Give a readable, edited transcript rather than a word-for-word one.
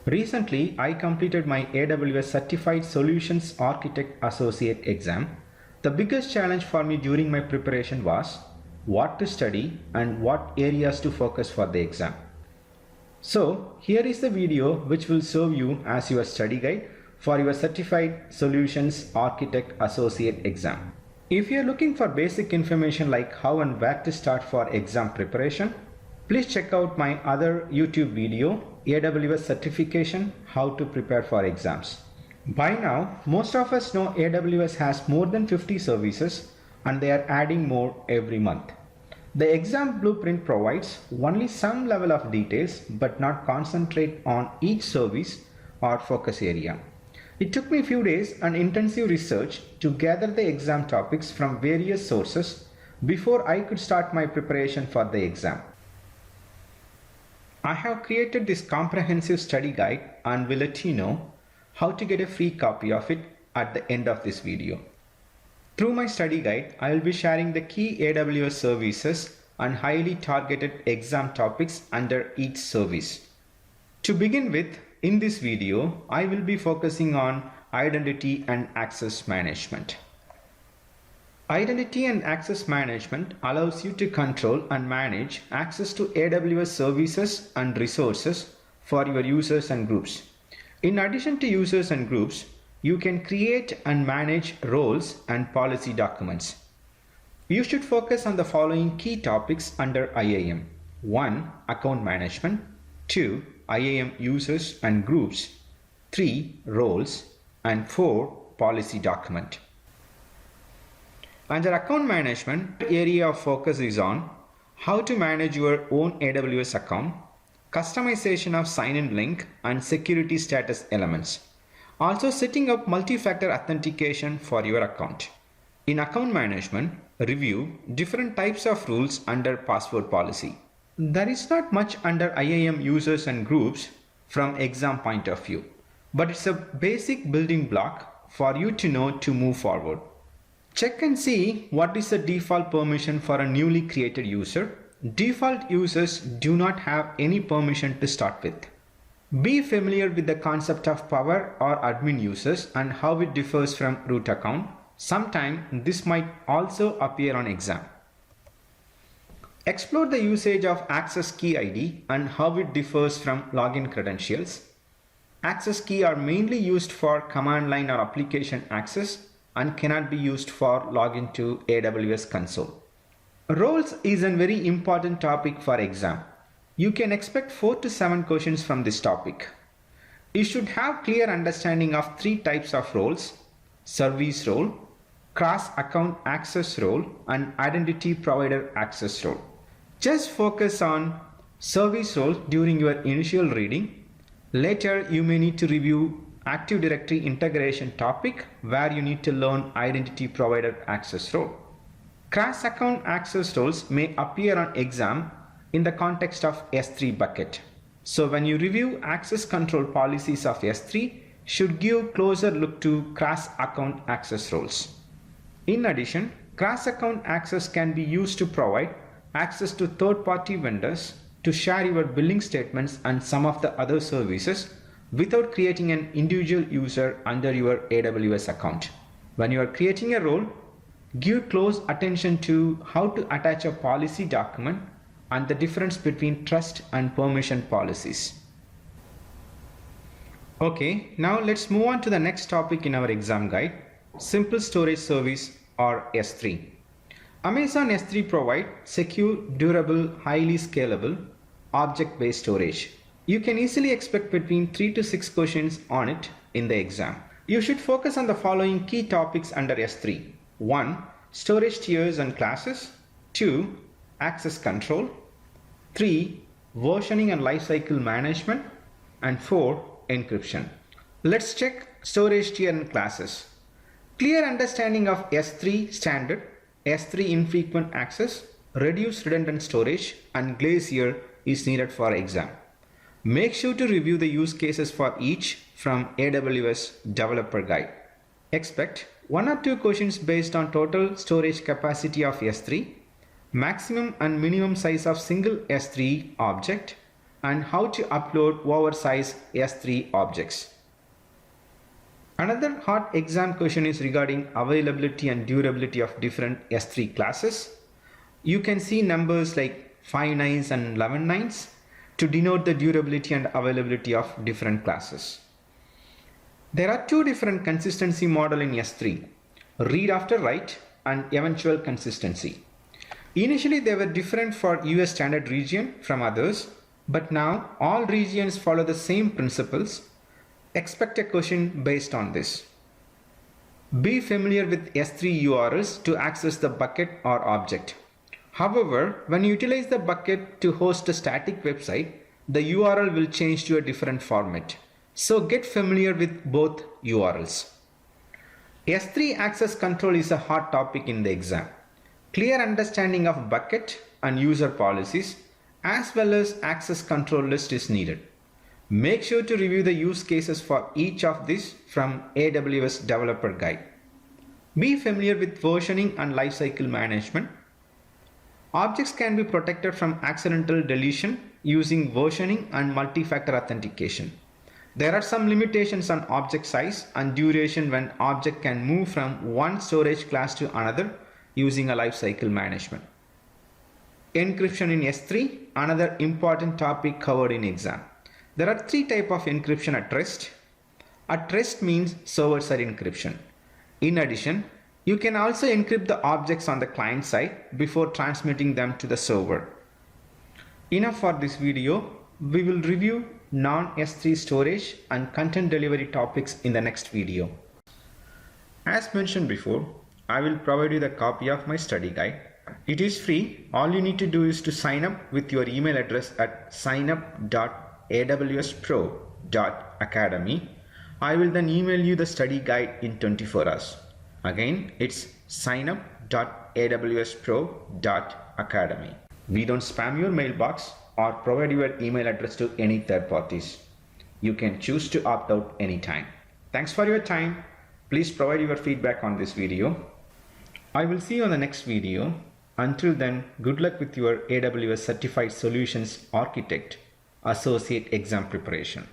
Recently, I completed my AWS Certified Solutions Architect Associate exam. The biggest challenge for me during my preparation was what to study and what areas to focus for the exam. So, here is the video which will serve you as your study guide for your Certified Solutions Architect Associate exam. If you are looking for basic information like how and where to start for exam preparation, please check out my other YouTube video, AWS Certification, How to Prepare for Exams. By now, most of us know AWS has more than 50 services and they are adding more every month. The exam blueprint provides only some level of details but not concentrate on each service or focus area. It took me a few days and intensive research to gather the exam topics from various sources before I could start my preparation for the exam. I have created this comprehensive study guide and will let you know how to get a free copy of it at the end of this video. Through my study guide, I will be sharing the key AWS services and highly targeted exam topics under each service. To begin with, in this video, I will be focusing on identity and access management. Identity and access management allows you to control and manage access to AWS services and resources for your users and groups. In addition to users and groups, you can create and manage roles and policy documents. You should focus on the following key topics under IAM. 1. Account management. 2. IAM users and groups. 3. Roles. And 4. Policy document. Under account management, the area of focus is on how to manage your own AWS account, customization of sign-in link and security status elements. Also setting up multi-factor authentication for your account. In account management, review different types of rules under password policy. There is not much under IAM users and groups from exam point of view, but it's a basic building block for you to know to move forward. Check and see what is the default permission for a newly created user. Default users do not have any permission to start with. Be familiar with the concept of power or admin users and how it differs from root account. Sometimes this might also appear on exam. Explore the usage of access key ID and how it differs from login credentials. Access key are mainly used for command line or application access and cannot be used for login to AWS console. Roles is a very important topic for exam. You can expect 4 to 7 questions from this topic. You should have clear understanding of 3 types of roles: service role, cross-account access role, and identity provider access role. Just focus on service role during your initial reading. Later, you may need to review Active Directory integration topic where you need to learn identity provider access role. Cross-account access roles may appear on exam in the context of S3 bucket. So when you review access control policies of S3, should give closer look to cross-account access roles. In addition, cross-account access can be used to provide access to third-party vendors to share your billing statements and some of the other services without creating an individual user under your AWS account. When you are creating a role, give close attention to how to attach a policy document and the difference between trust and permission policies. Okay, now let's move on to the next topic in our exam guide, Simple Storage Service or S3. Amazon S3 provide secure, durable, highly scalable, object-based storage. You can easily expect between 3 to 6 questions on it in the exam. You should focus on the following key topics under S3. 1. Storage tiers and classes. 2. Access control. 3. Versioning and lifecycle management. And 4. Encryption. Let's check storage tier and classes. Clear understanding of S3 standard, S3 infrequent access, reduced redundant storage, and Glacier is needed for exam. Make sure to review the use cases for each from AWS Developer Guide. Expect 1 or 2 questions based on total storage capacity of S3, maximum and minimum size of single S3 object, and how to upload oversized S3 objects. Another hot exam question is regarding availability and durability of different S3 classes. You can see numbers like 5 nines and 11 nines to denote the durability and availability of different classes. There are two different consistency model in S3, read after write and eventual consistency. Initially they were different for US standard region from others, but now all regions follow the same principles. Expect a question based on this. Be familiar with S3 URLs to access the bucket or object. However, when you utilize the bucket to host a static website, the URL will change to a different format. So get familiar with both URLs. S3 access control is a hot topic in the exam. Clear understanding of bucket and user policies as well as access control list is needed. Make sure to review the use cases for each of these from AWS Developer Guide. Be familiar with versioning and lifecycle management. Objects can be protected from accidental deletion using versioning and multi-factor authentication. There are some limitations on object size and duration when object can move from one storage class to another using a lifecycle management. Encryption in S3, another important topic covered in exam. There are three types of encryption at rest. At rest means server-side encryption. In addition, you can also encrypt the objects on the client side before transmitting them to the server. Enough for this video. We will review non-S3 storage and content delivery topics in the next video. As mentioned before, I will provide you the copy of my study guide. It is free. All you need to do is to sign up with your email address at signup.awspro.academy. I will then email you the study guide in 24 hours. Again, it's signup.awspro.academy. We don't spam your mailbox or provide your email address to any third parties. You can choose to opt out anytime. Thanks for your time. Please provide your feedback on this video. I will see you on the next video. Until then, good luck with your AWS Certified Solutions Architect Associate exam preparation.